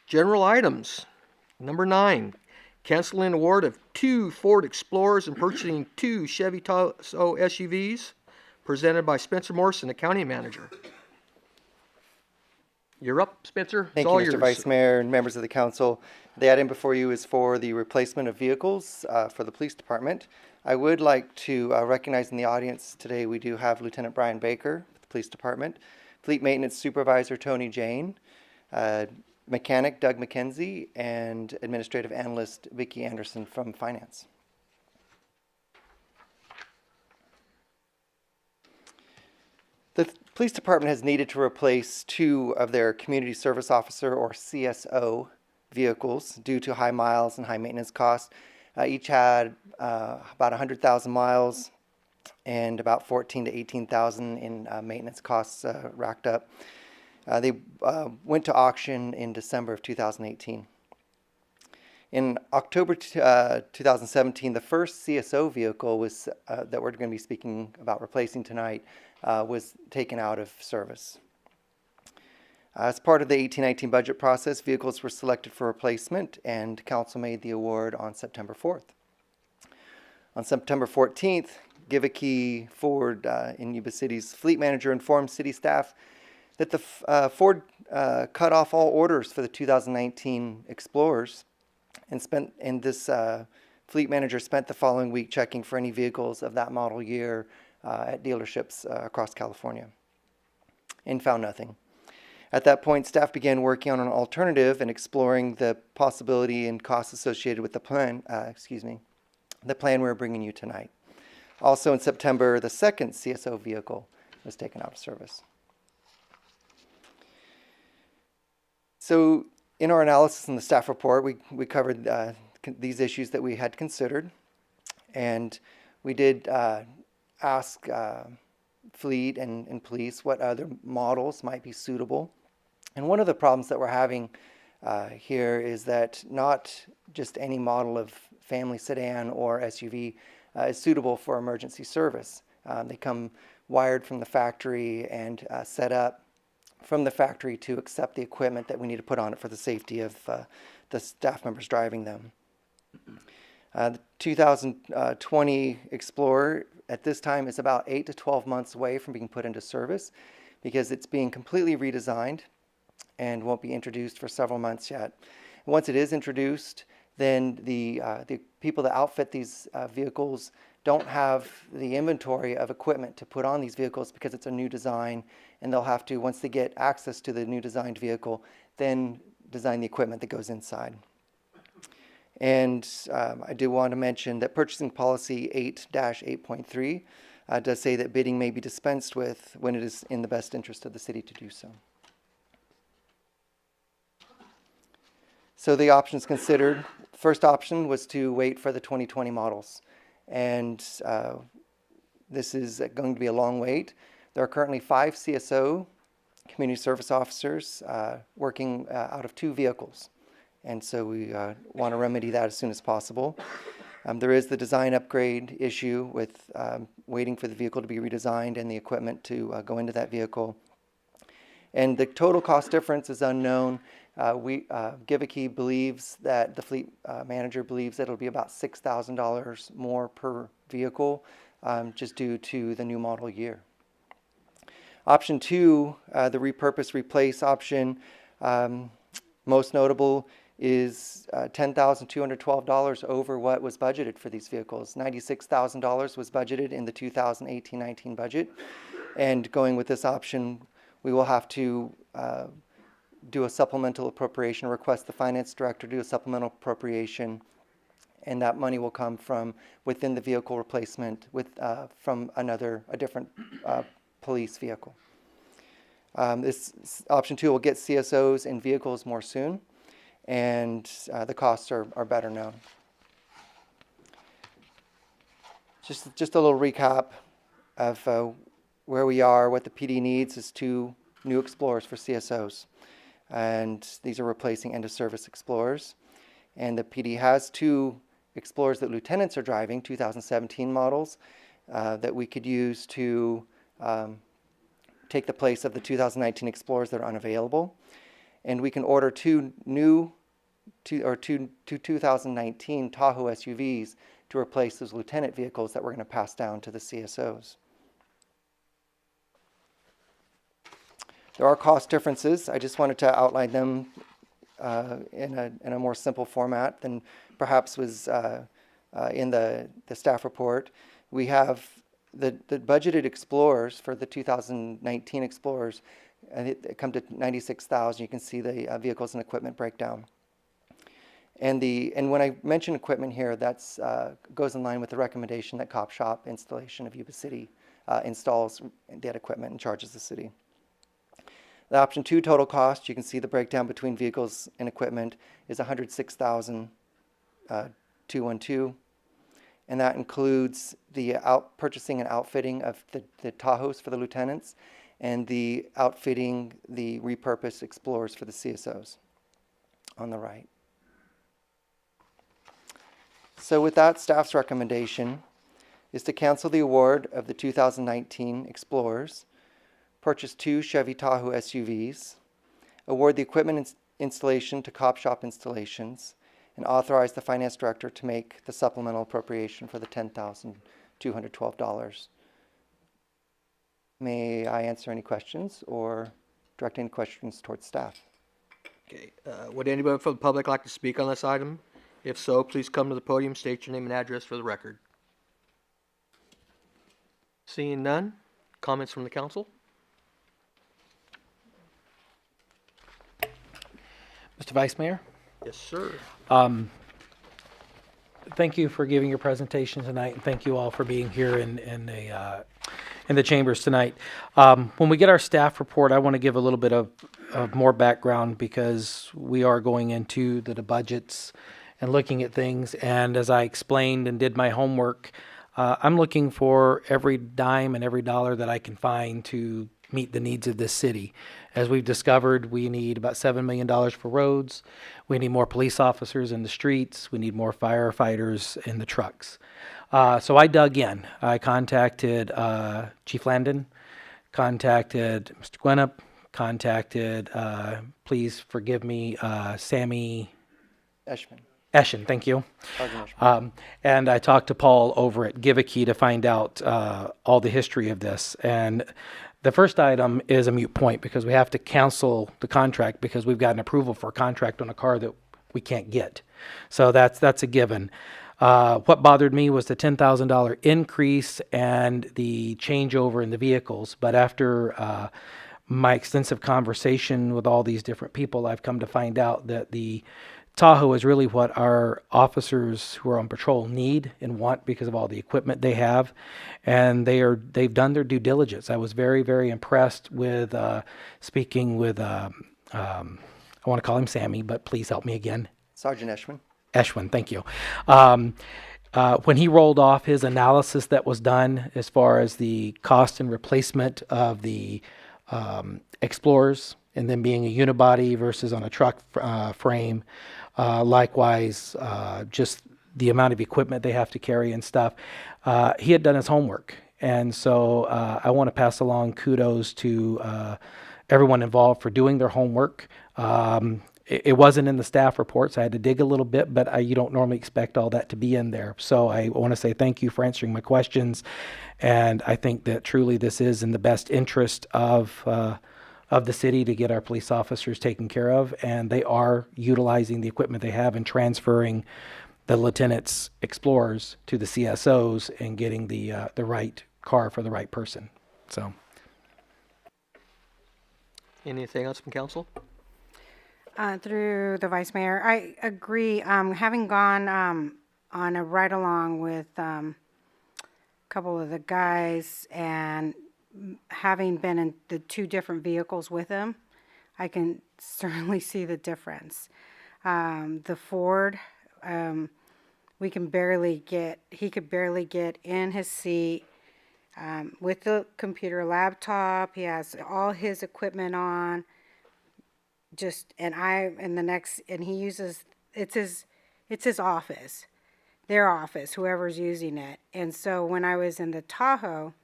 General items. Number 9, canceling award of 2 Ford Explorers and purchasing 2 Chevy Tahoe SUVs, presented by Spencer Morrison, the county manager. You're up, Spencer. Thank you, Mr. Vice Mayor and members of the council. The item before you is for the replacement of vehicles for the police department. I would like to recognize in the audience today we do have Lieutenant Brian Baker with the police department, Fleet Maintenance Supervisor Tony Jane, Mechanic Doug McKenzie, and Administrative Analyst Vicki Anderson from Finance. The police department has needed to replace 2 of their community service officer or CSO vehicles due to high miles and high maintenance costs. Each had about 100,000 miles and about 14 to 18,000 in maintenance costs racked up. They went to auction in December of 2018. In October 2017, the first CSO vehicle was that we're going to be speaking about replacing tonight was taken out of service. As part of the 18-19 budget process, vehicles were selected for replacement, and council made the award on September 4th. On September 14th, Civic Ford in Yuba City's fleet manager informed city staff that the Ford cut off all orders for the 2019 Explorers, and this fleet manager spent the following week checking for any vehicles of that model year at dealerships across California and found nothing. At that point, staff began working on an alternative and exploring the possibility and costs associated with the plan, the plan we're bringing you tonight. Also in September, the second CSO vehicle was taken out of service. So in our analysis in the staff report, we covered these issues that we had considered, and we did ask fleet and police what other models might be suitable. And one of the problems that we're having here is that not just any model of family sedan or SUV is suitable for emergency service. They come wired from the factory and set up from the factory to accept the equipment that we need to put on it for the safety of the staff members driving them. The 2020 Explorer at this time is about 8 to 12 months away from being put into service because it's being completely redesigned and won't be introduced for several months yet. Once it is introduced, then the people that outfit these vehicles don't have the inventory of equipment to put on these vehicles because it's a new design, and they'll have to, once they get access to the new designed vehicle, then design the equipment that goes inside. And I do want to mention that purchasing policy 8-8.3 does say that bidding may be dispensed with when it is in the best interest of the city to do so. So the options considered, first option was to wait for the 2020 models. And this is going to be a long wait. There are currently 5 CSO, community service officers, working out of 2 vehicles. And so we want to remedy that as soon as possible. There is the design upgrade issue with waiting for the vehicle to be redesigned and the equipment to go into that vehicle. And the total cost difference is unknown. Civic believes that the fleet manager believes that it'll be about $6,000 more per vehicle just due to the new model year. Option 2, the repurpose replace option, most notable is $10,212 over what was budgeted for these vehicles. $96,000 was budgeted in the 2018-19 budget, and going with this option, we will have to do a supplemental appropriation, request the finance director do a supplemental appropriation, and that money will come from within the vehicle replacement from a different police vehicle. This option 2 will get CSOs in vehicles more soon, and the costs are better known. Just a little recap of where we are. What the PD needs is 2 new Explorers for CSOs, and these are replacing end-of-service Explorers. And the PD has 2 Explorers that lieutenants are driving, 2017 models, that we could use to take the place of the 2019 Explorers that are unavailable. and we can order two 2019 Tahoe SUVs to replace those lieutenant vehicles that we're going to pass down to the CSOs. There are cost differences. I just wanted to outline them in a more simple format than perhaps was in the staff report. We have the budgeted Explorers for the 2019 Explorers, and it come to $96,000. You can see the vehicles and equipment breakdown. And when I mention equipment here, that's goes in line with the recommendation that Cop Shop Installation of Yuba City installs that equipment and charges the city. The option 2 total cost, you can see the breakdown between vehicles and equipment, is $106,212, and that includes the purchasing and outfitting of the Tahoes for the lieutenants and the outfitting the repurposed Explorers for the CSOs on the right. So with that, staff's recommendation is to cancel the award of the 2019 Explorers, purchase 2 Chevy Tahoe SUVs, award the equipment installation to Cop Shop Installations, and authorize the finance director to make the supplemental appropriation for the $10,212. May I answer any questions or direct any questions towards staff? Okay. Would anybody from the public like to speak on this item? If so, please come to the podium, state your name and address for the record. Seeing none, comments from the council? Mr. Vice Mayor, Yes, sir. thank you for giving your presentation tonight, and thank you all for being here in the chambers tonight. When we get our staff report, I want to give a little bit of more background because we are going into the budgets and looking at things. And as I explained and did my homework, I'm looking for every dime and every dollar that I can find to meet the needs of this city. As we've discovered, we need about $7 million for roads. We need more police officers in the streets. We need more firefighters in the trucks. So I dug in. I contacted Chief Landon, contacted Mr. Gwinnett, contacted, please forgive me, Sammy Eschen, thank you. And I talked to Paul over at Give a Key to find out all the history of this. And the first item is a moot point because we have to cancel the contract because we've got an approval for a contract on a car that we can't get. So that's a given. What bothered me was the $10,000 increase and the changeover in the vehicles. But after my extensive conversation with all these different people, I've come to find out that the Tahoe is really what our officers who are on patrol need and want because of all the equipment they have, and they've done their due diligence. I was very, very impressed with speaking with I want to call him Sammy, but please help me again. Sergeant Eschman. Eschwin, thank you. When he rolled off his analysis that was done as far as the cost and replacement of the Explorers and then being a unibody versus on a truck frame, likewise, just the amount of equipment they have to carry and stuff, he had done his homework. And so I want to pass along kudos to everyone involved for doing their homework. It wasn't in the staff reports. I had to dig a little bit, but you don't normally expect all that to be in there. So I want to say thank you for answering my questions. And I think that truly this is in the best interest of the city to get our police officers taken care of. And they are utilizing the equipment they have and transferring the lieutenants' Explorers to the CSOs and getting the right car for the right person. So. Anything else from council? Through the Vice Mayor, I agree. Having gone on a ride-along with a couple of the guys and having been in the two different vehicles with him, I can certainly see the difference. The Ford, he could barely get in his seat with the computer laptop. He has all his equipment on. And he uses, it's his office, their office, whoever's using it. And so when I was in the Tahoe,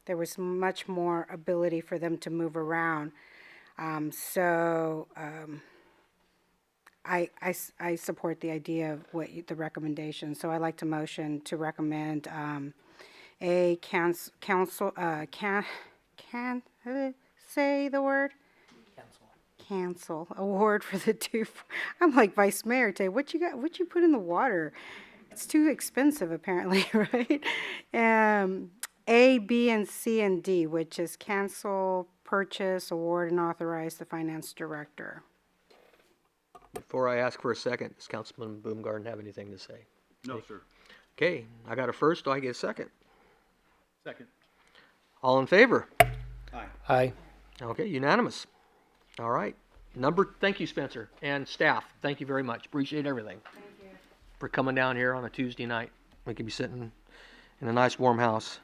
there was much more ability for them to move around. I support the idea of the recommendation. So I'd like to motion to recommend a say the word? Cancel award for the two. I'm like Vice Mayor today. What you got? What you put in the water? It's too expensive, apparently, right? A, B, and C, and D, which is cancel, purchase, award, and authorize the finance director. Before I ask for a second, does Councilman Baumgarten have anything to say? No, sir. Okay, I got a first. Do I get a second? Second. All in favor? Aye. Okay, unanimous. All right. Thank you, Spencer, and staff. Thank you very much. Appreciate everything. Thank you. For coming down here on a Tuesday night. We could be sitting in a nice warm house.